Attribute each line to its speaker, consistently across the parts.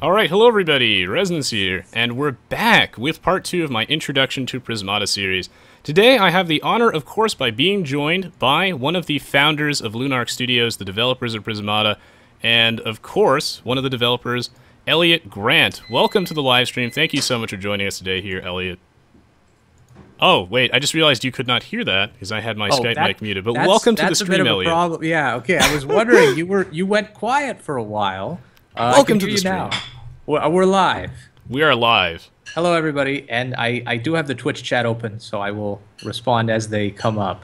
Speaker 1: Alright, hello everybody, Resonance here, and we're back with part 2 of my Introduction to Prismata series. Today I have the honor, of course, by being joined by one of the founders of Lunark Studios, the developers of Prismata, and of course, one of the developers, Eliot Grant. Welcome to the live stream. Thank you so much for joining us today here, Eliot. Oh, wait, I just realized you could not hear that because I had my Skype mic muted, but welcome to the stream, Eliot.
Speaker 2: Problem. Yeah, okay, I was wondering, you went quiet for a while.
Speaker 1: Welcome to the stream.
Speaker 2: Now. We're live.
Speaker 1: We are live.
Speaker 2: Hello, everybody, and I do have the Twitch chat open, so I will respond as they come up.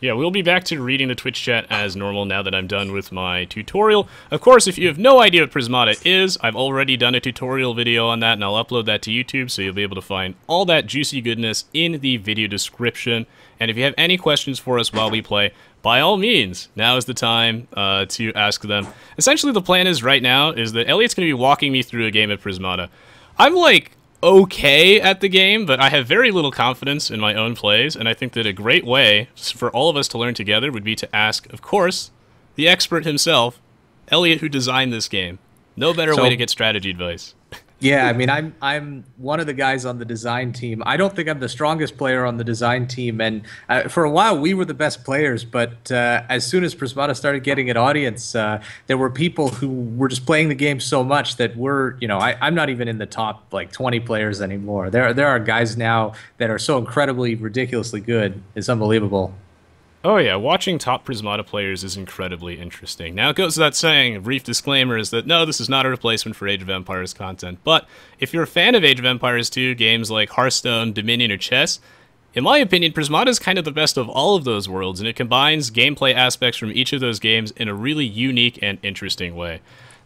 Speaker 1: Yeah, we'll be back to reading the Twitch chat as normal now that I'm done with my tutorial. Of course, if you have no idea what Prismata is, I've already done a tutorial video on that, and I'll upload that to YouTube, so you'll be able to find all that juicy goodness in the video description. And if you have any questions for us while we play, by all means, now is the time to ask them. Essentially, the plan is right now is that Eliot's going to be walking me through a game of Prismata. I'm like okay at the game, but I have very little confidence in my own plays, and I think that a great way for all of us to learn together would be to ask, of course, the expert himself, Eliot, who designed this game. No better way to get strategy advice.
Speaker 2: Yeah, I mean, I'm one of the guys on the design team. I don't think I'm the strongest player on the design team, and for a while we were the best players. But as soon as Prismata started getting an audience, there were people who were just playing the game so much that I'm not even in the top like 20 players anymore. There are guys now that are so incredibly, ridiculously good. It's unbelievable.
Speaker 1: Oh yeah, watching top Prismata players is incredibly interesting. Now it goes without saying, a brief disclaimer is that no, this is not a replacement for Age of Empires content, but if you're a fan of Age of Empires 2, games like Hearthstone, Dominion, or Chess, in my opinion, Prismata is kind of the best of all of those worlds, and it combines gameplay aspects from each of those games in a really unique and interesting way.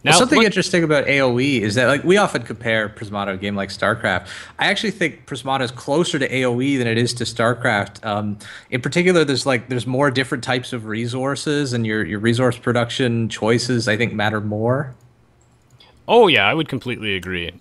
Speaker 1: Now,
Speaker 2: something interesting about AoE is that, like, we often compare Prismata to a game like StarCraft. I actually think Prismata is closer to AoE than it is to StarCraft. In particular, there's more different types of resources, and your resource production choices, I think, matter more.
Speaker 1: Oh yeah, I would completely agree.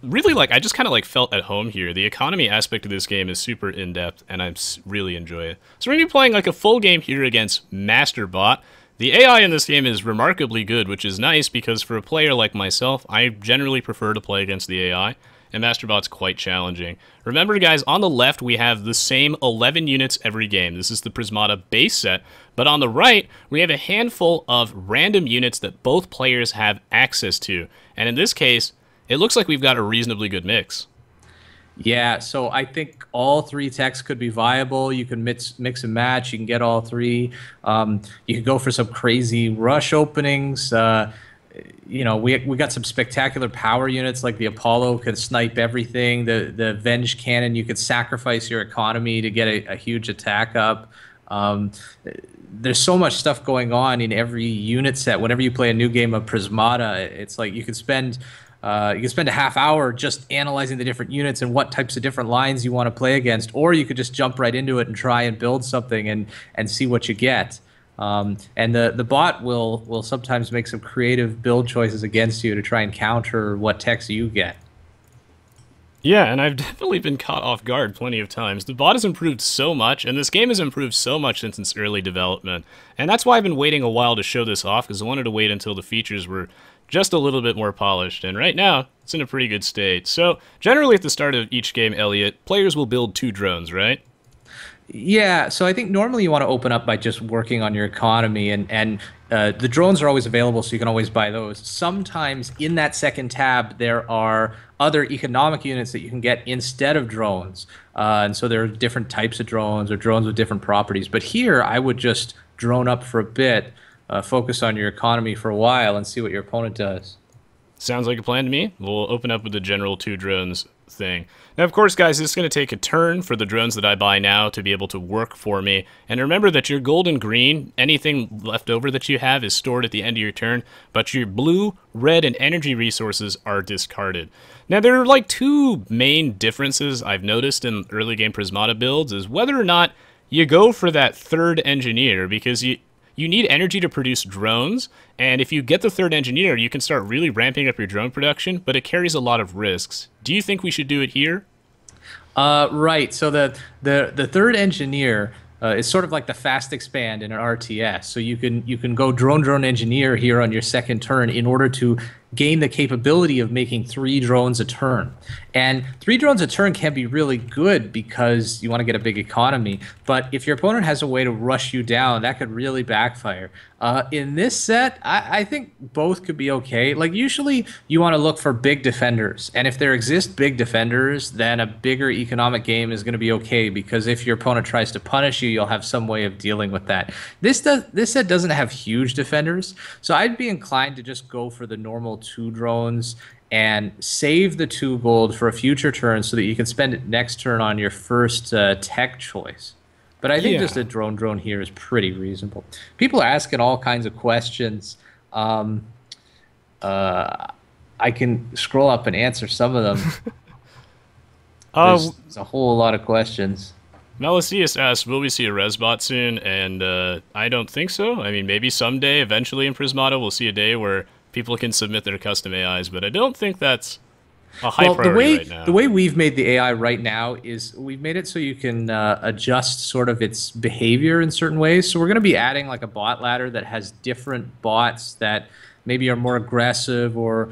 Speaker 1: Really, I just kind of felt at home here. The economy aspect of this game is super in-depth, and I really enjoy it. So we're going to be playing a full game here against MasterBot. The AI in this game is remarkably good, which is nice because for a player like myself, I generally prefer to play against the AI, and MasterBot's quite challenging. Remember, guys, on the left we have the same 11 units every game. This is the Prismata base set, but on the right we have a handful of random units that both players have access to, and in this case, it looks like we've got a reasonably good mix.
Speaker 2: Yeah, so I think all three techs could be viable. You can mix and match. You can get all three. You could go for some crazy rush openings. We got some spectacular power units like the Apollo could snipe everything. The Venge Cannon, you could sacrifice your economy to get a huge attack up. There's so much stuff going on in every unit set. Whenever you play a new game of Prismata, it's like you could spend a half hour just analyzing the different units and what types of different lines you want to play against, or you could just jump right into it and try and build something and see what you get. And the bot will sometimes make some creative build choices against you to try and counter what techs you get.
Speaker 1: Yeah, and I've definitely been caught off guard plenty of times. The bot has improved so much, and this game has improved so much since its early development. And that's why I've been waiting a while to show this off, because I wanted to wait until the features were just a little bit more polished, and right now, it's in a pretty good state. So, generally at the start of each game, Eliot, players will build 2 drones, right?
Speaker 2: Yeah, so I think normally you want to open up by just working on your economy, and the drones are always available, so you can always buy those. Sometimes in that second tab, there are other economic units that you can get instead of drones, and so there are different types of drones or drones with different properties. But here, I would just drone up for a bit, focus on your economy for a while, and see what your opponent does.
Speaker 1: Sounds like a plan to me. We'll open up with the general 2 drones thing. Now, of course, guys, it's going to take a turn for the drones that I buy now to be able to work for me. And remember that your gold and green, anything left over that you have, is stored at the end of your turn, but your blue, red, and energy resources are discarded. Now, there are 2 main differences I've noticed in early game Prismata builds, is whether or not you go for that third engineer, because you need energy to produce drones, and if you get the third engineer, you can start really ramping up your drone production, but it carries a lot of risks. Do you think we should do it here?
Speaker 2: Right. So the third engineer is sort of like the fast expand in an RTS. So you can go drone engineer here on your second turn in order to gain the capability of making 3 drones a turn. And 3 drones a turn can be really good because you want to get a big economy. But if your opponent has a way to rush you down, that could really backfire. In this set, I think both could be okay. Like, usually you want to look for big defenders. And if there exist big defenders, then a bigger economic game is going to be okay, because if your opponent tries to punish you, you'll have some way of dealing with that. This set doesn't have huge defenders, so I'd be inclined to just go for the normal 2 drones and save the 2 gold for a future turn so that you can spend it next turn on your first tech choice. But I think just a drone here is pretty reasonable. People are asking all kinds of questions. I can scroll up and answer some of them. There's a whole lot of questions.
Speaker 1: Melicius asked, will we see a Resbot soon? And I don't think so. I mean, maybe someday, eventually in Prismata, we'll see a day where people can submit their custom AIs, but I don't think that's a high priority right now.
Speaker 2: The way we've made the AI right now is we've made it so you can adjust sort of its behavior in certain ways. So we're going to be adding like a bot ladder that has different bots that maybe are more aggressive or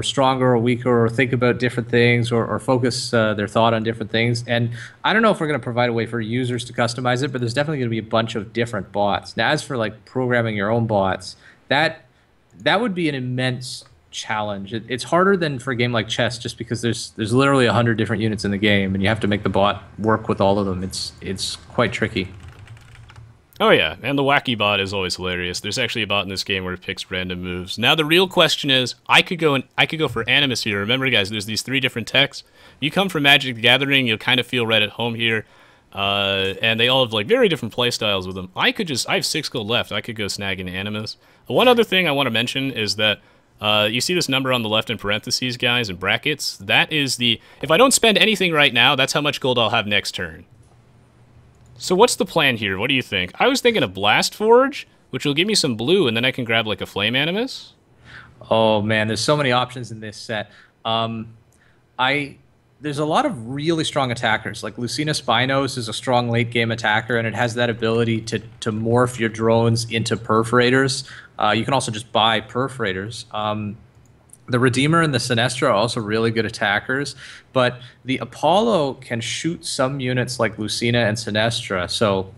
Speaker 2: stronger or weaker, or think about different things, or focus their thought on different things. And I don't know if we're going to provide a way for users to customize it, but there's definitely going to be a bunch of different bots. Now, as for like programming your own bots, that would be an immense challenge. It's harder than for a game like chess, just because there's literally 100 different units in the game, and you have to make the bot work with all of them. It's quite tricky.
Speaker 1: Oh yeah, and the wacky bot is always hilarious. There's actually a bot in this game where it picks random moves. Now the real question is, I could go for Animus here. Remember, guys, there's these 3 different techs. You come from Magic the Gathering, you'll kind of feel right at home here. And they all have like very different play styles with them. I have 6 gold left. I could go snag an Animus. One other thing I want to mention is that you see this number on the left in parentheses, guys, in brackets. That is the, if I don't spend anything right now, that's how much gold I'll have next turn. So what's the plan here? What do you think? I was thinking a Blast Forge, which will give me some blue, and then I can grab like a Flame Animus.
Speaker 2: Oh man, there's so many options in this set. There's a lot of really strong attackers. Like Lucina Spinos is a strong late game attacker, and it has that ability to morph your drones into perforators. You can also just buy perforators. The Redeemer and the Sinestra are also really good attackers, but the Apollo can shoot some units like Lucina and Sinestra, so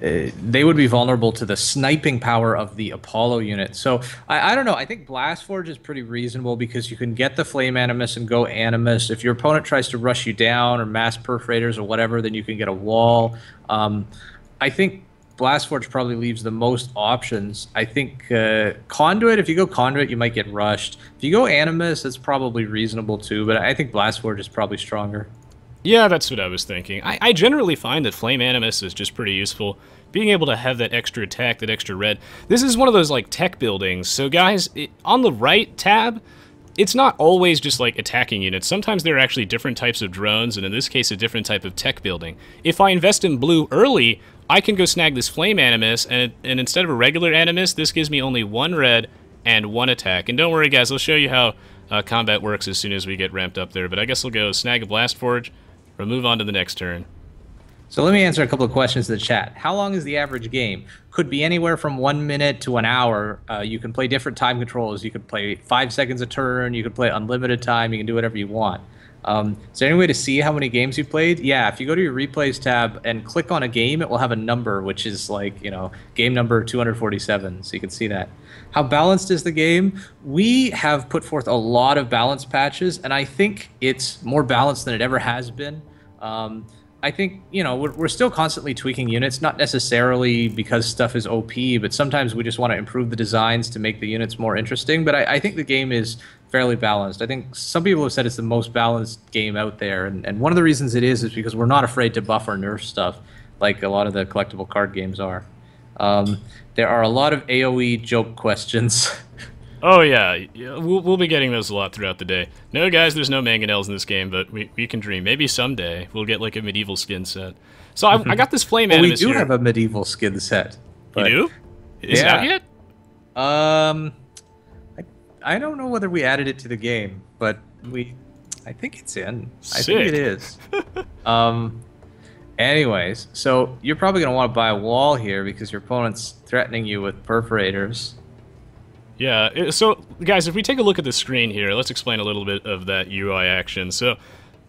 Speaker 2: they would be vulnerable to the sniping power of the Apollo unit. So I don't know. I think Blast Forge is pretty reasonable because you can get the Flame Animus and go Animus. If your opponent tries to rush you down or mass perforators or whatever, then you can get a wall. I think Blast Forge probably leaves the most options. I think Conduit, if you go Conduit, you might get rushed. If you go Animus, it's probably reasonable too, but I think Blast Forge is probably stronger.
Speaker 1: Yeah, that's what I was thinking. I generally find that Flame Animus is just pretty useful. Being able to have that extra attack, that extra red. This is one of those like tech buildings. So guys, on the right tab, it's not always just like attacking units. Sometimes there are actually different types of drones, and in this case, a different type of tech building. If I invest in blue early, I can go snag this Flame Animus, and instead of a regular Animus, this gives me only 1 red and 1 attack. And don't worry, guys, I'll show you how combat works as soon as we get ramped up there. But I guess I'll go snag a Blast Forge, or move on to the next turn.
Speaker 2: So let me answer a couple of questions in the chat. How long is the average game? Could be anywhere from 1 minute to an hour. You can play different time controls. You could play 5 seconds a turn. You could play unlimited time. You can do whatever you want. Is there any way to see how many games you played? Yeah, if you go to your replays tab and click on a game, it will have a number, which is like, you know, game number 247, so you can see that. How balanced is the game? We have put forth a lot of balance patches, and I think it's more balanced than it ever has been. I think, you know, we're still constantly tweaking units, not necessarily because stuff is OP, but sometimes we just want to improve the designs to make the units more interesting. But I think the game is fairly balanced. I think some people have said it's the most balanced game out there, and one of the reasons it is because we're not afraid to buff or nerf stuff like a lot of the collectible card games are. There are a lot of AoE joke questions.
Speaker 1: Oh yeah, we'll be getting those a lot throughout the day. No, guys, there's no mangonels in this game, but we can dream. Maybe someday we'll get like a medieval skin set. So I got this Flame Animus here.
Speaker 2: We do have a medieval skin set.
Speaker 1: You do? Is it out yet?
Speaker 2: I don't know whether we added it to the game, but I think it's in.
Speaker 1: Sick.
Speaker 2: I think it is. Anyways, so you're probably going to want to buy a wall here because your opponent's threatening you with perforators.
Speaker 1: Yeah, so guys, if we take a look at the screen here, let's explain a little bit of that UI action. So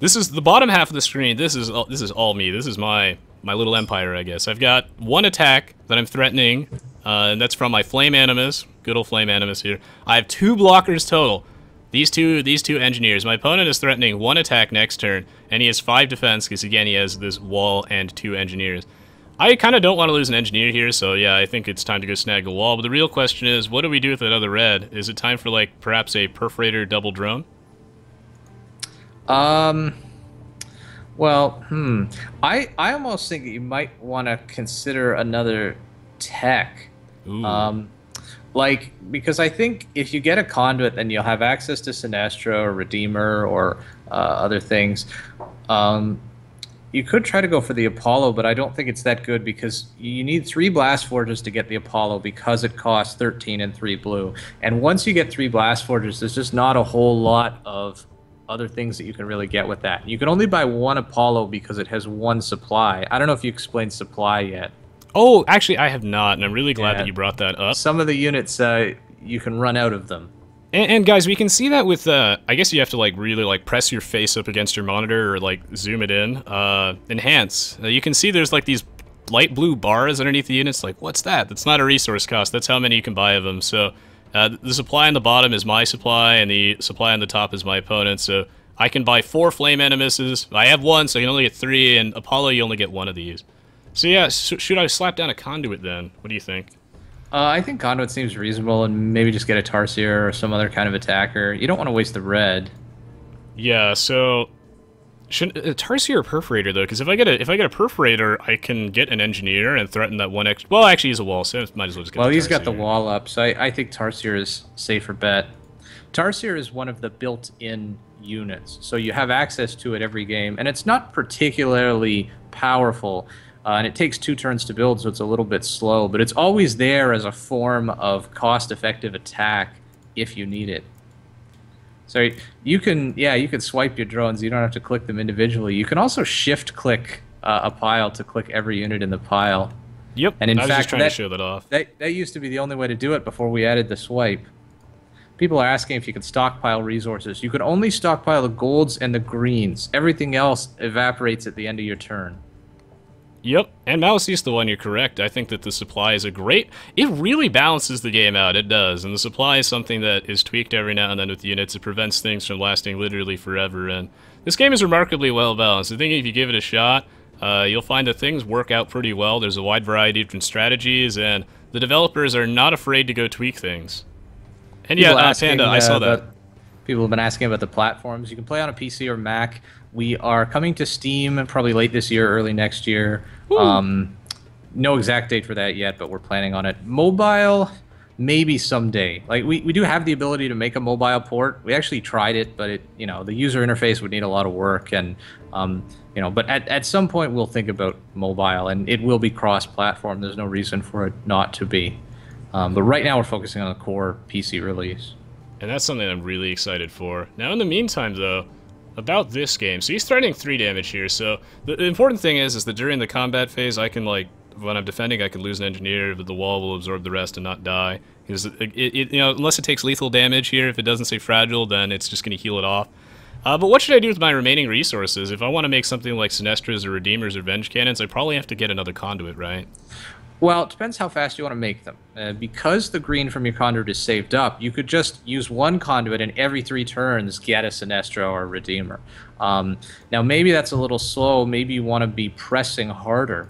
Speaker 1: this is the bottom half of the screen. This is all me. This is my little empire, I guess. I've got one attack that I'm threatening, and that's from my Flame Animus. Good old Flame Animus here. I have 2 blockers total. These two engineers. My opponent is threatening 1 attack next turn, and he has 5 defense because again he has this wall and 2 engineers. I kind of don't want to lose an engineer here, so yeah, I think it's time to go snag a wall. But the real question is, what do we do with that other red? Is it time for, like, perhaps a perforator double drone?
Speaker 2: Well, I almost think that you might want to consider another tech.
Speaker 1: Ooh.
Speaker 2: Like, because I think if you get a conduit, then you'll have access to Sinestro or Redeemer or other things. You could try to go for the Apollo, but I don't think it's that good because you need 3 Blast Forges to get the Apollo because it costs 13 and 3 blue. And once you get 3 Blast Forges, there's just not a whole lot of other things that you can really get with that. You can only buy 1 Apollo because it has 1 supply. I don't know if you explained supply yet.
Speaker 1: Oh, actually, I have not, and I'm really glad that you brought that up.
Speaker 2: Some of the units, you can run out of them.
Speaker 1: And guys, we can see that with, I guess you have to, like, really, like, press your face up against your monitor or, like, zoom it in. Enhance. You can see there's, like, these light blue bars underneath the units. Like, what's that? That's not a resource cost. That's how many you can buy of them. So, the supply on the bottom is my supply, and the supply on the top is my opponent. So, I can buy 4 Flame Animuses. I have 1, so you can only get 3, and Apollo, you only get 1 of these. So, yeah, should I slap down a Conduit, then? What do you think?
Speaker 2: I think Conduit seems reasonable, and maybe just get a Tarsier or some other kind of attacker. You don't want to waste the red.
Speaker 1: Yeah, so should a Tarsier or Perforator though? Because if I get a Perforator, I can get an Engineer and threaten that 1 extra. Well, actually, he's a wall, so I might as well just get.
Speaker 2: Well,
Speaker 1: the
Speaker 2: he's got
Speaker 1: Tarsier.
Speaker 2: the wall up, so I think Tarsier is safer bet. Tarsier is one of the built-in units, so you have access to it every game, and it's not particularly powerful. And it takes 2 turns to build, so it's a little bit slow. But it's always there as a form of cost-effective attack if you need it. So you can swipe your drones. You don't have to click them individually. You can also shift-click a pile to click every unit in the pile.
Speaker 1: Yep,
Speaker 2: and in
Speaker 1: I was
Speaker 2: fact,
Speaker 1: just trying to show that off.
Speaker 2: That used to be the only way to do it before we added the swipe. People are asking if you can stockpile resources. You can only stockpile the golds and the greens. Everything else evaporates at the end of your turn.
Speaker 1: Yep, and Malicious the one, you're correct. I think that the supply is a great... It really balances the game out, it does. And the supply is something that is tweaked every now and then with units. It prevents things from lasting literally forever. And this game is remarkably well balanced. I think if you give it a shot, you'll find that things work out pretty well. There's a wide variety of different strategies, and the developers are not afraid to go tweak things. And yeah, Panda, I saw that.
Speaker 2: People have been asking about the platforms. You can play on a PC or Mac. We are coming to Steam probably late this year, early next year. No exact date for that yet, but we're planning on it. Mobile, maybe someday. Like we do have the ability to make a mobile port. We actually tried it, but the user interface would need a lot of work, and but at some point we'll think about mobile, and it will be cross-platform. There's no reason for it not to be. But right now we're focusing on the core PC release.
Speaker 1: And that's something I'm really excited for. Now, in the meantime, though, about this game, so he's threatening 3 damage here, so the important thing is that during the combat phase, I can, like, when I'm defending, I can lose an engineer, but the wall will absorb the rest and not die. Because, unless it takes lethal damage here, if it doesn't say fragile, then it's just going to heal it off. But what should I do with my remaining resources? If I want to make something like Sinestras or Redeemers or Venge Cannons, I probably have to get another Conduit, right?
Speaker 2: Well, it depends how fast you want to make them. Because the green from your conduit is saved up, you could just use 1 conduit and every 3 turns get a Sinestro or a Redeemer. Now, maybe that's a little slow. Maybe you want to be pressing harder.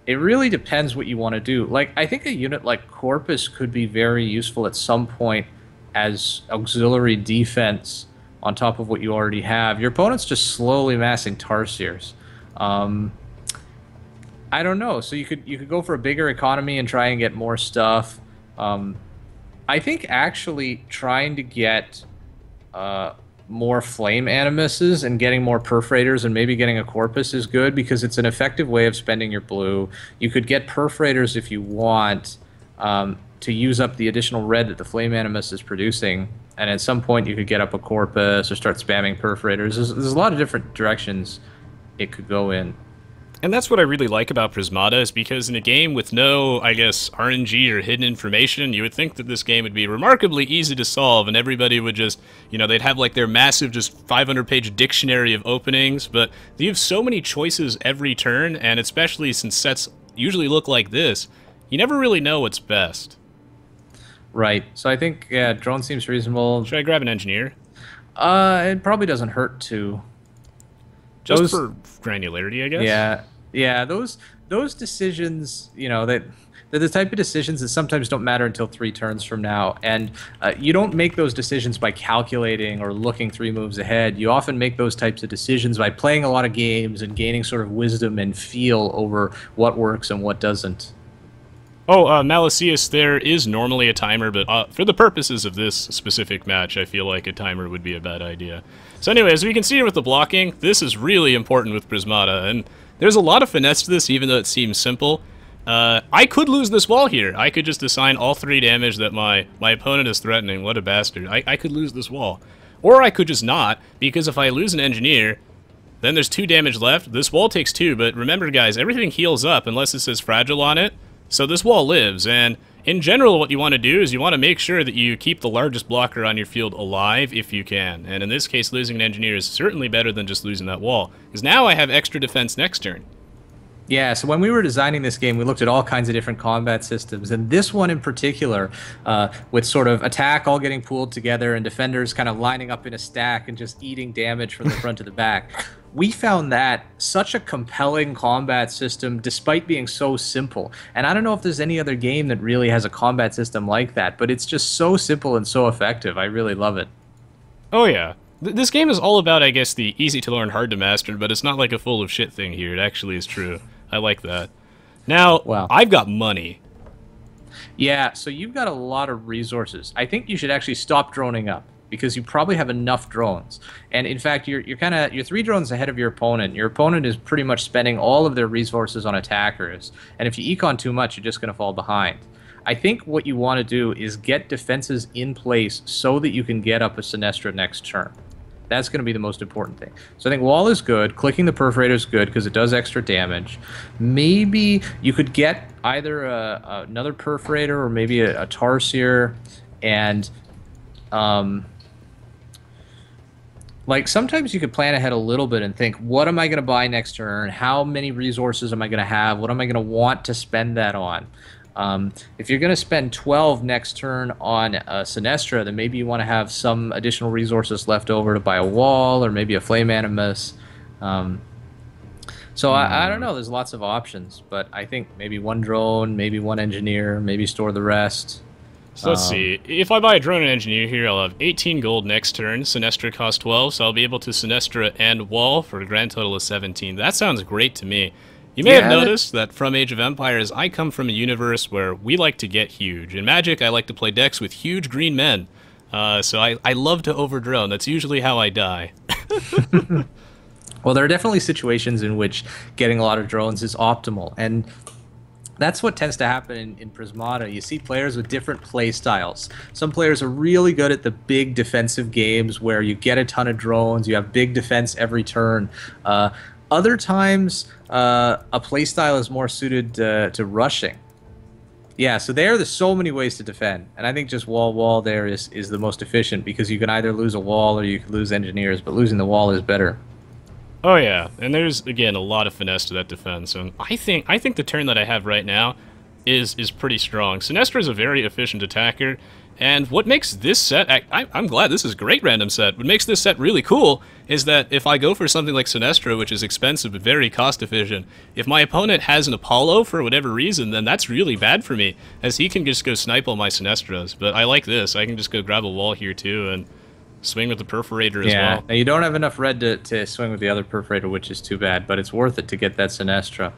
Speaker 2: It really depends what you want to do. Like, I think a unit like Corpus could be very useful at some point as auxiliary defense on top of what you already have. Your opponent's just slowly massing Tarsiers. I don't know. So you could go for a bigger economy and try and get more stuff. I think actually trying to get more Flame Animuses and getting more Perforators and maybe getting a Corpus is good because it's an effective way of spending your blue. You could get Perforators if you want to use up the additional red that the Flame Animus is producing. And at some point you could get up a Corpus or start spamming Perforators. There's a lot of different directions it could go in.
Speaker 1: And that's what I really like about Prismata, is because in a game with no, I guess, RNG or hidden information, you would think that this game would be remarkably easy to solve, and everybody would just, they'd have like their massive, just 500-page dictionary of openings, but you have so many choices every turn, and especially since sets usually look like this, you never really know what's best.
Speaker 2: Right. So I think, yeah, drone seems reasonable.
Speaker 1: Should I grab an engineer?
Speaker 2: It probably doesn't hurt to.
Speaker 1: Just for granularity, I guess?
Speaker 2: Yeah, those decisions, they're the type of decisions that sometimes don't matter until 3 turns from now. And you don't make those decisions by calculating or looking 3 moves ahead. You often make those types of decisions by playing a lot of games and gaining sort of wisdom and feel over what works and what doesn't.
Speaker 1: Oh, Malicious, there is normally a timer, but for the purposes of this specific match, I feel like a timer would be a bad idea. So anyway, as we can see here with the blocking, this is really important with Prismata, and there's a lot of finesse to this, even though it seems simple. I could lose this wall here. I could just assign all 3 damage that my opponent is threatening. What a bastard. I could lose this wall. Or I could just not, because if I lose an engineer, then there's 2 damage left. This wall takes 2, but remember guys, everything heals up unless it says fragile on it. So this wall lives, and in general what you want to do is you want to make sure that you keep the largest blocker on your field alive if you can. And in this case, losing an engineer is certainly better than just losing that wall, because now I have extra defense next turn.
Speaker 2: Yeah, so when we were designing this game, we looked at all kinds of different combat systems, and this one in particular, with sort of attack all getting pooled together and defenders kind of lining up in a stack and just eating damage from the front to the back. We found that such a compelling combat system despite being so simple. And I don't know if there's any other game that really has a combat system like that, but it's just so simple and so effective. I really love it.
Speaker 1: Oh yeah. This game is all about, I guess, the easy to learn, hard to master, but it's not like a full of shit thing here. It actually is true. I like that. Now,
Speaker 2: wow.
Speaker 1: I've got money.
Speaker 2: Yeah, so you've got a lot of resources. I think you should actually stop droning up, because you probably have enough drones. And in fact, you're 3 drones ahead of your opponent. Your opponent is pretty much spending all of their resources on attackers. And if you econ too much, you're just going to fall behind. I think what you want to do is get defenses in place so that you can get up a Sinestra next turn. That's going to be the most important thing. So I think wall is good. Clicking the perforator is good because it does extra damage. Maybe you could get either another perforator or maybe a tarsier, and like sometimes you could plan ahead a little bit and think, what am I going to buy next turn? How many resources am I going to have? What am I going to want to spend that on? If you're going to spend 12 next turn on a Sinestra, then maybe you want to have some additional resources left over to buy a wall or maybe a Flame Animus. So I don't know. There's lots of options, but I think maybe 1 drone, maybe 1 engineer, maybe store the rest.
Speaker 1: So let's see. If I buy a drone and engineer here, I'll have 18 gold next turn. Sinestra costs 12, so I'll be able to Sinestra and wall for a grand total of 17. That sounds great to me. You may have noticed that from Age of Empires, I come from a universe where we like to get huge. In Magic, I like to play decks with huge green men. So I love to overdrone. That's usually how I die.
Speaker 2: Well, there are definitely situations in which getting a lot of drones is optimal, and that's what tends to happen in Prismata. You see players with different play styles. Some players are really good at the big defensive games where you get a ton of drones, you have big defense every turn. Other times, a play style is more suited to rushing. Yeah, so there's so many ways to defend, and I think just wall there is the most efficient, because you can either lose a wall or you can lose engineers, but losing the wall is better.
Speaker 1: Oh yeah, and there's again a lot of finesse to that defense, and I think the turn that I have right now is pretty strong. Sinestra is a very efficient attacker, and what makes this set, I'm glad this is a great random set, what makes this set really cool is that if I go for something like Sinestra, which is expensive but very cost efficient, if my opponent has an Apollo for whatever reason, then that's really bad for me, as he can just go snipe all my Sinestras. But I like this, I can just go grab a wall here too, and swing with the perforator as well.
Speaker 2: Now you don't have enough red to swing with the other perforator, which is too bad, but it's worth it to get that Sinestra.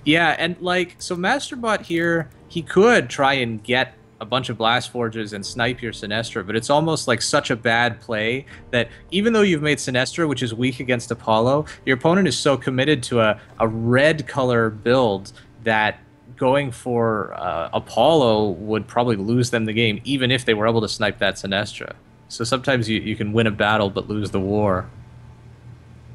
Speaker 2: Yeah, and like, so Masterbot here, he could try and get a bunch of Blast Forges and snipe your Sinestra, but it's almost like such a bad play that even though you've made Sinestra, which is weak against Apollo, your opponent is so committed to a red color build that going for Apollo would probably lose them the game, even if they were able to snipe that Sinestra. So sometimes you can win a battle but lose the war.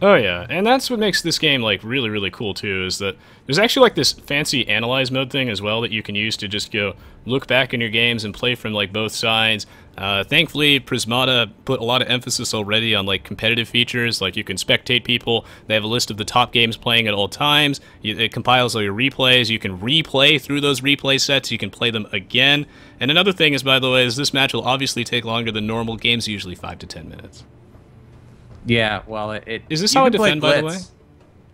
Speaker 1: Oh yeah, and that's what makes this game like really, really cool too, is that there's actually like this fancy analyze mode thing as well that you can use to just go look back in your games and play from like both sides. Thankfully, Prismata put a lot of emphasis already on like competitive features, like you can spectate people, they have a list of the top games playing at all times, it compiles all your replays, you can replay through those replay sets, you can play them again. And another thing is, by the way, is this match will obviously take longer than normal games, usually 5 to 10 minutes.
Speaker 2: Yeah, well, it
Speaker 1: Is this how I defend, by the way?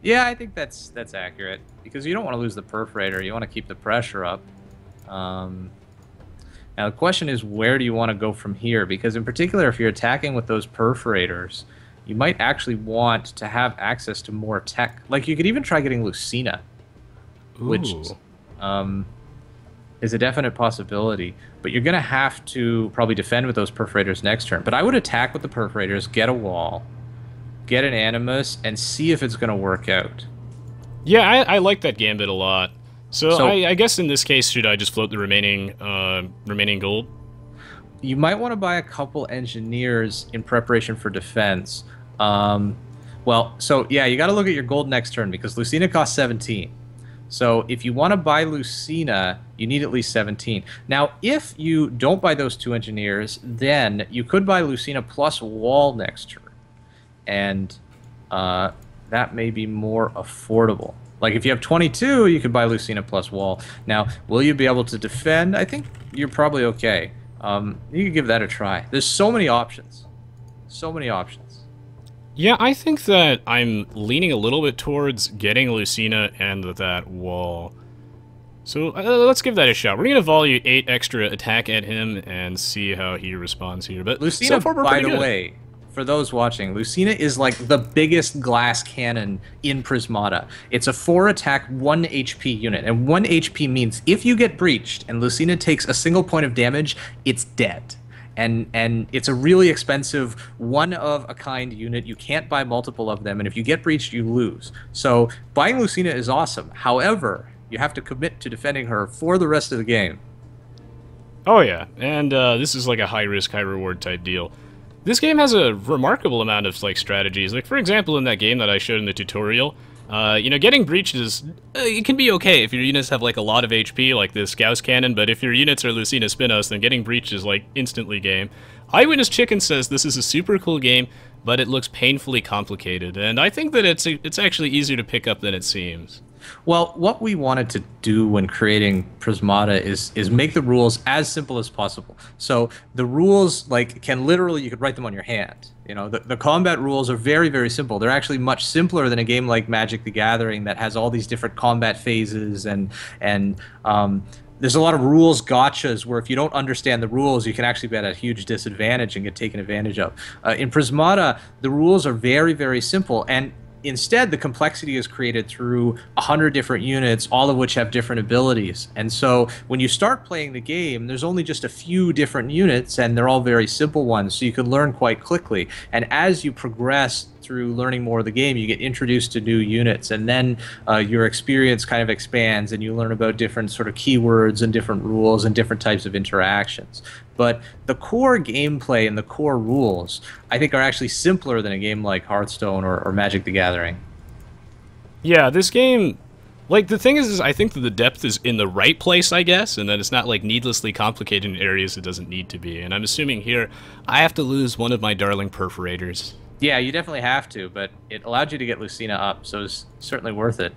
Speaker 2: Yeah, I think that's accurate, because you don't want to lose the perforator. You want to keep the pressure up. Now the question is, where do you want to go from here? Because in particular, if you're attacking with those perforators, you might actually want to have access to more tech. Like, you could even try getting Lucina, which is a definite possibility. But you're going to have to probably defend with those perforators next turn. But I would attack with the perforators, get a wall, get an Animus, and see if it's going to work out.
Speaker 1: Yeah, I like that gambit a lot. So I guess in this case, should I just float the remaining gold?
Speaker 2: You might want to buy a couple engineers in preparation for defense. Well, so yeah, you got to look at your gold next turn, because Lucina costs 17. So if you want to buy Lucina, you need at least 17. Now, if you don't buy those 2 engineers, then you could buy Lucina plus wall next turn. And that may be more affordable. Like, if you have 22, you could buy Lucina plus wall. Now, will you be able to defend? I think you're probably okay. You could give that a try. There's so many options. So many options.
Speaker 1: Yeah, I think that I'm leaning a little bit towards getting Lucina and that wall. So let's give that a shot. We're going to volley 8 extra attack at him and see how he responds here. But
Speaker 2: Lucina,
Speaker 1: so far,
Speaker 2: by the way, for those watching, Lucina is like the biggest glass cannon in Prismata. It's a 4 attack, 1 HP unit. And 1 HP means if you get breached and Lucina takes a single point of damage, it's dead. And it's a really expensive, one-of-a-kind unit. You can't buy multiple of them, and if you get breached, you lose. So buying Lucina is awesome. However, you have to commit to defending her for the rest of the game.
Speaker 1: Oh yeah, and this is like a high-risk, high-reward type deal. This game has a remarkable amount of like strategies. Like, for example, in that game that I showed in the tutorial, you know, getting breached is, it can be okay if your units have like a lot of HP, like this Gauss Cannon, but if your units are Lucina Spinos, then getting breached is like instantly game. Eyewitness Chicken says this is a super cool game, but it looks painfully complicated, and I think that it's actually easier to pick up than it seems.
Speaker 2: Well, what we wanted to do when creating Prismata is make the rules as simple as possible. So the rules, like, can literally, you could write them on your hand. You know, the combat rules are very, very simple. They're actually much simpler than a game like Magic the Gathering that has all these different combat phases, and there's a lot of rules gotchas where if you don't understand the rules, you can actually be at a huge disadvantage and get taken advantage of. In Prismata, the rules are very, very simple, and instead, the complexity is created through 100 different units, all of which have different abilities. And so when you start playing the game, there's only just a few different units, and they're all very simple ones, so you can learn quite quickly. And as you progress through learning more of the game, you get introduced to new units, and then your experience kind of expands, and you learn about different sort of keywords and different rules and different types of interactions. But the core gameplay and the core rules, I think, are actually simpler than a game like Hearthstone or Magic the Gathering.
Speaker 1: Yeah, this game, like, the thing is I think that the depth is in the right place, I guess, and that it's not, like, needlessly complicated in areas it doesn't need to be. And I'm assuming here I have to lose one of my darling perforators.
Speaker 2: Yeah, you definitely have to, but it allowed you to get Lucina up, so it's certainly worth it.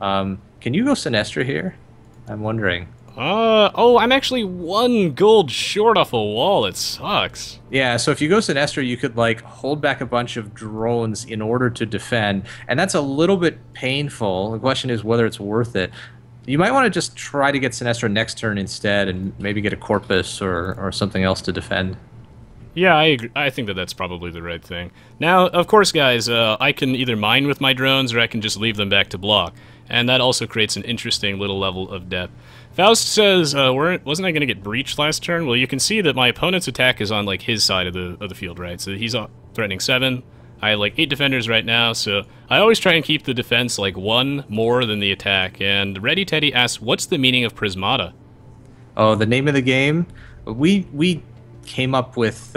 Speaker 2: Can you go Sinestra here? I'm wondering.
Speaker 1: Oh, I'm actually 1 gold short off a wall. It sucks.
Speaker 2: Yeah, so if you go Sinestra, you could, like, hold back a bunch of drones in order to defend, and that's a little bit painful. The question is whether it's worth it. You might want to just try to get Sinestra next turn instead, and maybe get a Corpus or something else to defend.
Speaker 1: Yeah, I agree. I think that that's probably the right thing. Now, of course, guys, I can either mine with my drones, or I can just leave them back to block, and that also creates an interesting little level of depth. Faust says, wasn't I going to get breached last turn? Well, you can see that my opponent's attack is on, like, his side of the field, right? So he's threatening 7. I have, like, 8 defenders right now, so I always try and keep the defense, like, 1 more than the attack. And Ready Teddy asks, what's the meaning of Prismata?
Speaker 2: Oh, the name of the game? We came up with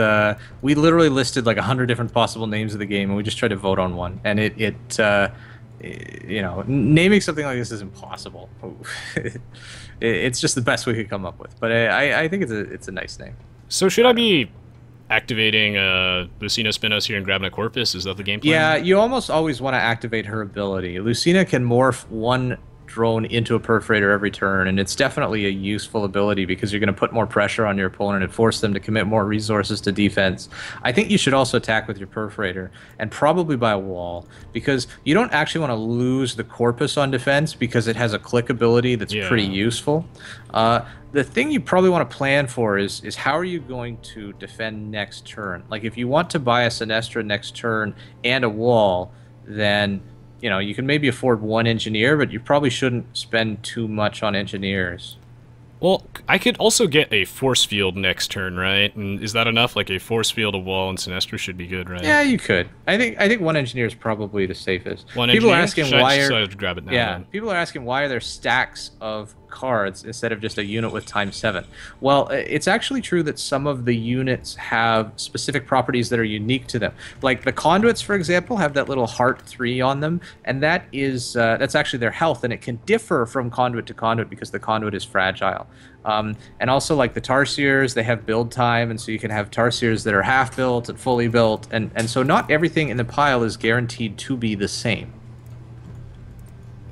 Speaker 2: we literally listed like 100 different possible names of the game, and we just tried to vote on one. And you know, naming something like this is impossible. It's just the best we could come up with. But I think it's a nice name.
Speaker 1: So should I be activating Lucina Spinos here and grabbing a Corpus? Is that the game plan?
Speaker 2: Yeah, you almost always want to activate her ability. Lucina can morph one drone into a perforator every turn, and it's definitely a useful ability because you're going to put more pressure on your opponent and force them to commit more resources to defense. I think you should also attack with your perforator, and probably by a wall, because you don't actually want to lose the Corpus on defense because it has a click ability that's pretty useful. The thing you probably want to plan for is how are you going to defend next turn? Like, if you want to buy a Sinestra next turn and a wall, then you know, you can maybe afford one engineer, but you probably shouldn't spend too much on engineers.
Speaker 1: Well, I could also get a force field next turn, right? And is that enough? Like a force field, a wall, and Sinestra should be good, right?
Speaker 2: Yeah, you could. I think one engineer is probably the safest.
Speaker 1: One
Speaker 2: people
Speaker 1: engineer?
Speaker 2: Are asking
Speaker 1: should
Speaker 2: why
Speaker 1: I just grab it now, then?
Speaker 2: People are asking why are there stacks of cards instead of just a unit with ×7. Well, it's actually true that some of the units have specific properties that are unique to them. Like the conduits, for example, have that little heart 3 on them, and that is that's actually their health, and it can differ from conduit to conduit because the conduit is fragile. And also, like the Tarsiers, they have build time, and so you can have Tarsiers that are half built and fully built, and so not everything in the pile is guaranteed to be the same.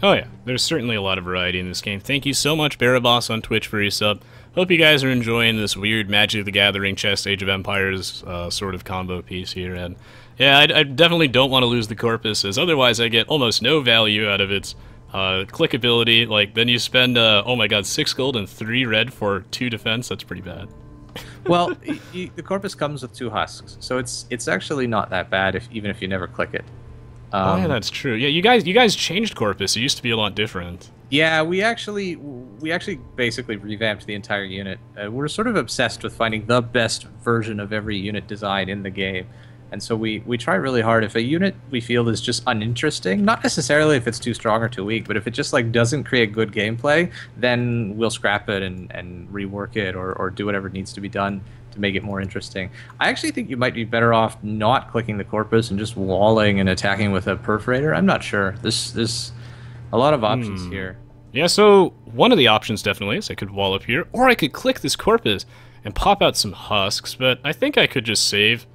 Speaker 1: Oh yeah, there's certainly a lot of variety in this game. Thank you so much, Baraboss on Twitch, for your sub. Hope you guys are enjoying this weird Magic the Gathering chess Age of Empires sort of combo piece here. And yeah, I definitely don't want to lose the Corpus, as otherwise I get almost no value out of its click ability. Like, then you spend, oh my god, 6 gold and 3 red for 2 defense. That's pretty bad.
Speaker 2: Well, the Corpus comes with 2 husks, so it's actually not that bad even if you never click it.
Speaker 1: Oh yeah, that's true. Yeah, you guys changed Corpus. It used to be a lot different.
Speaker 2: Yeah, we actually basically revamped the entire unit. We're sort of obsessed with finding the best version of every unit design in the game. And so we try really hard. If a unit we feel is just uninteresting, not necessarily if it's too strong or too weak, but if it just like doesn't create good gameplay, then we'll scrap it and rework it or do whatever needs to be done to make it more interesting. I actually think you might be better off not clicking the Corpus and just walling and attacking with a perforator. I'm not sure. There's a lot of options here.
Speaker 1: Yeah, so one of the options definitely is I could wall up here, or I could click this Corpus and pop out some husks, but I think I could just save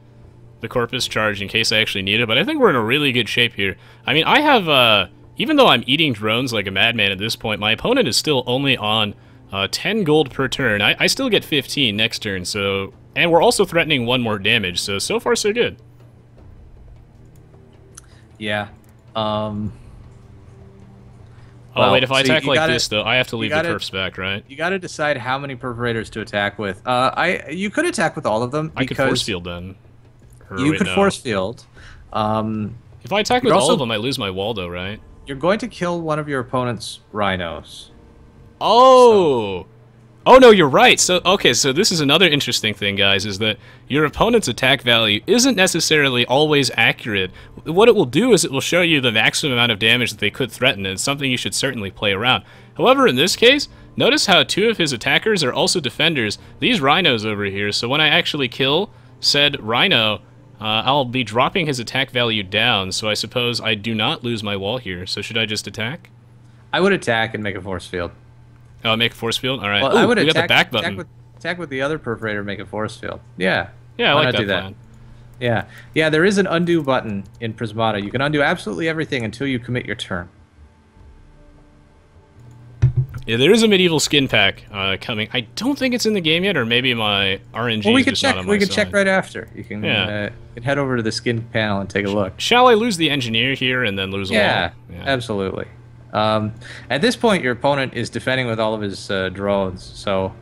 Speaker 1: the Corpus charge in case I actually need it, but I think we're in a really good shape here. I mean, I have, even though I'm eating drones like a madman at this point, my opponent is still only on 10 gold per turn. I still get 15 next turn, so... And we're also threatening 1 more damage, so far so good.
Speaker 2: Yeah.
Speaker 1: Oh, wait, if I attack like this, though, I have to leave the perfs back, right?
Speaker 2: You gotta decide how many perforators to attack with. You could attack with all of them,
Speaker 1: I could force field then.
Speaker 2: You could force field.
Speaker 1: If I attack with all of them, I lose my Waldo, right?
Speaker 2: You're going to kill one of your opponent's rhinos.
Speaker 1: Oh! Oh, no, you're right. So, okay, so this is another interesting thing, guys, is that your opponent's attack value isn't necessarily always accurate. What it will do is it will show you the maximum amount of damage that they could threaten, and it's something you should certainly play around. However, in this case, notice how 2 of his attackers are also defenders. These rhinos over here, so when I actually kill said rhino, I'll be dropping his attack value down, so I suppose I do not lose my wall here. So should I just attack?
Speaker 2: I would attack and make a force field.
Speaker 1: Oh, make a force field? All right.
Speaker 2: Well, I would
Speaker 1: we
Speaker 2: attack,
Speaker 1: got the back button.
Speaker 2: Attack with the other perforator and make a force field. Yeah.
Speaker 1: Yeah, I like that plan.
Speaker 2: Yeah. Yeah, there is an undo button in Prismata. You can undo absolutely everything until you commit your turn.
Speaker 1: Yeah, there is a medieval skin pack coming. I don't think it's in the game yet, or maybe my RNG is just not on my side.
Speaker 2: We can check right after. You can, you can head over to the skin panel and take a look.
Speaker 1: Shall I lose the engineer here and then lose a wall?
Speaker 2: Yeah, absolutely. At this point, your opponent is defending with all of his drones, so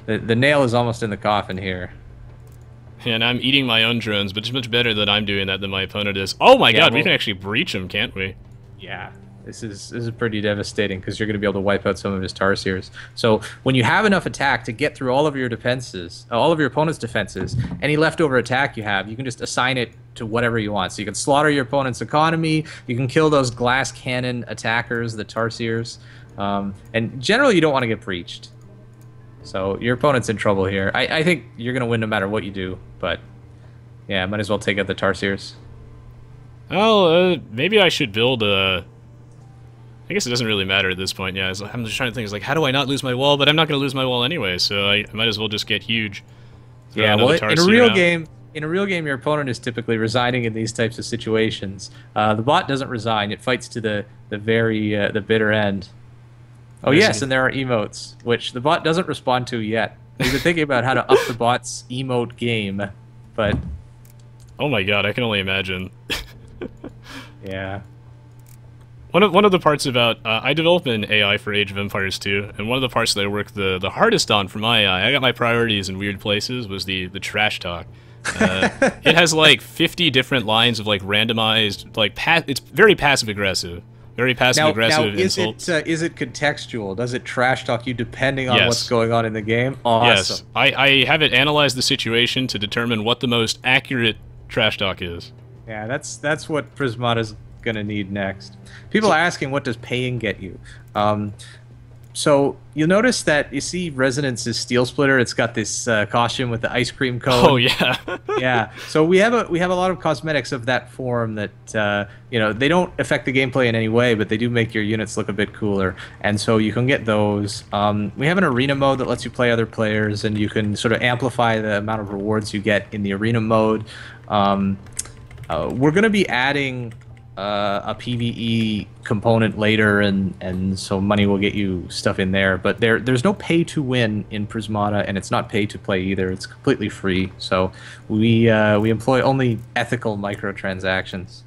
Speaker 2: the nail is almost in the coffin here.
Speaker 1: And I'm eating my own drones, but it's much better that I'm doing that than my opponent is. Oh my god, we can actually breach him, can't we?
Speaker 2: Yeah. This is pretty devastating because you're going to be able to wipe out some of his Tarsiers. So when you have enough attack to get through all of your defenses, all of your opponent's defenses, any leftover attack you have, you can just assign it to whatever you want. So you can slaughter your opponent's economy, you can kill those glass cannon attackers, the Tarsiers, and generally you don't want to get breached. So your opponent's in trouble here. I think you're going to win no matter what you do, but yeah, might as well take out the Tarsiers.
Speaker 1: Oh, maybe I should build a... I guess it doesn't really matter at this point, yeah. I'm just trying to think, it's like, how do I not lose my wall? But I'm not going to lose my wall anyway, so I might as well just get huge.
Speaker 2: Yeah, well, in a real game, your opponent is typically resigning in these types of situations. The bot doesn't resign; it fights to the bitter end. Oh yes, and there are emotes, which the bot doesn't respond to yet. We've been thinking about how to up the bot's emote game, but
Speaker 1: oh my god, I can only imagine.
Speaker 2: Yeah.
Speaker 1: One of the parts about I develop an AI for Age of Empires 2, and one of the parts that I worked the hardest on for my AI, I got my priorities in weird places, was the trash talk. It has like 50 different lines of like randomized, like it's very passive aggressive, insults.
Speaker 2: Is it contextual? Does it trash talk you depending on
Speaker 1: Yes.
Speaker 2: what's going on in the game? Awesome.
Speaker 1: Yes, I have it analyze the situation to determine what the most accurate trash talk is.
Speaker 2: Yeah, that's what Prismata's gonna need next. People are asking, what does paying get you? So you'll notice that you see Resonance's Steel Splitter. It's got this costume with the ice cream cone.
Speaker 1: Oh yeah.
Speaker 2: Yeah. So we have a lot of cosmetics of that form that they don't affect the gameplay in any way, but they do make your units look a bit cooler. And so you can get those. We have an arena mode that lets you play other players, and you can sort of amplify the amount of rewards you get in the arena mode. We're going to be adding a PvE component later, and so money will get you stuff in there. But there's no pay to win in Prismata, and it's not pay to play either. It's completely free. So we employ only ethical microtransactions.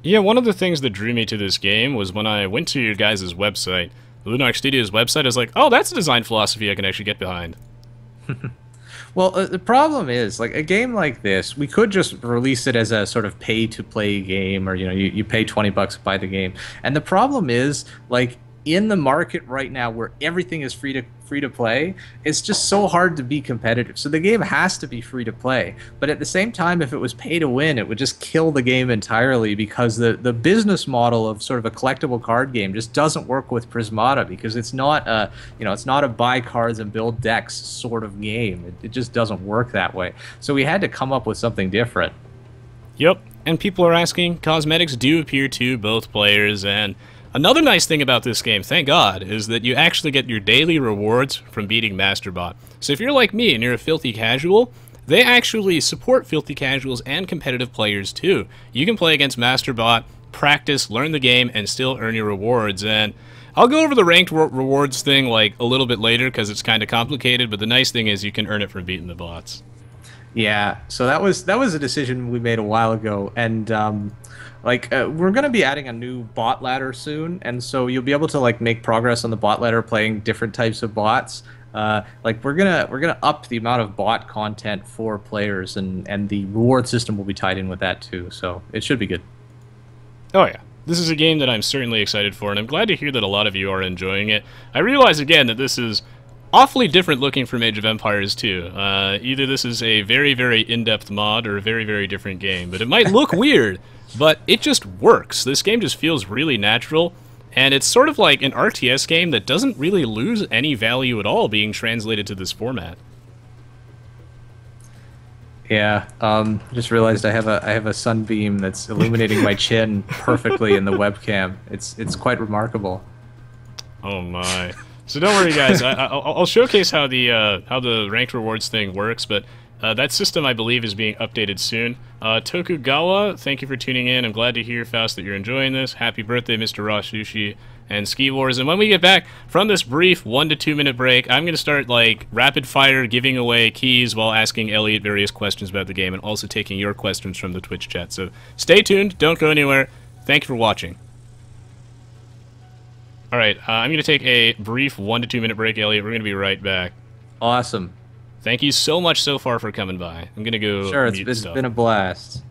Speaker 1: Yeah, one of the things that drew me to this game was when I went to your guys' website, the Lunark Studios website. I was like, oh, that's a design philosophy I can actually get behind.
Speaker 2: Well, the problem is, like, a game like this, we could just release it as a sort of pay-to-play game, or, you pay $20 to buy the game. And the problem is, like, in the market right now where everything is free to play, it's just so hard to be competitive. So the game has to be free to play. But at the same time, if it was pay to win, it would just kill the game entirely, because the business model of sort of a collectible card game just doesn't work with Prismata, because it's not a buy cards and build decks sort of game. It just doesn't work that way. So we had to come up with something different.
Speaker 1: Yep, and people are asking, cosmetics do appear to both players, and another nice thing about this game, thank God, is that you actually get your daily rewards from beating Masterbot. So if you're like me and you're a filthy casual, they actually support filthy casuals and competitive players too. You can play against Masterbot, practice, learn the game, and still earn your rewards. And I'll go over the ranked rewards thing like a little bit later because it's kind of complicated, but the nice thing is you can earn it from beating the bots.
Speaker 2: Yeah, so that was a decision we made a while ago, and we're going to be adding a new bot ladder soon, and so you'll be able to like make progress on the bot ladder playing different types of bots. We're gonna up the amount of bot content for players, and the reward system will be tied in with that too. So it should be good.
Speaker 1: Oh yeah. This is a game that I'm certainly excited for, and I'm glad to hear that a lot of you are enjoying it. I realize again that this is awfully different looking from Age of Empires 2. Either this is a very, very in-depth mod or a very, very different game, but it might look weird, but it just works. This game just feels really natural, and it's sort of like an RTS game that doesn't really lose any value at all being translated to this format.
Speaker 2: Yeah, just realized I have a sunbeam that's illuminating my chin perfectly in the webcam. It's quite remarkable.
Speaker 1: Oh my. So don't worry, guys. I'll showcase how the ranked rewards thing works, but that system, I believe, is being updated soon. Tokugawa, thank you for tuning in. I'm glad to hear, Faust, that you're enjoying this. Happy birthday, Mr. Raw Sushi and Ski Wars. And when we get back from this brief 1 to 2 minute break, I'm going to start like rapid fire giving away keys while asking Eliot various questions about the game and also taking your questions from the Twitch chat. So stay tuned. Don't go anywhere. Thank you for watching. All right, I'm going to take a brief 1 to 2 minute break, Eliot. We're going to be right back.
Speaker 2: Awesome.
Speaker 1: Thank you so much so far for coming by. I'm going to go.
Speaker 2: Sure, it's been a blast.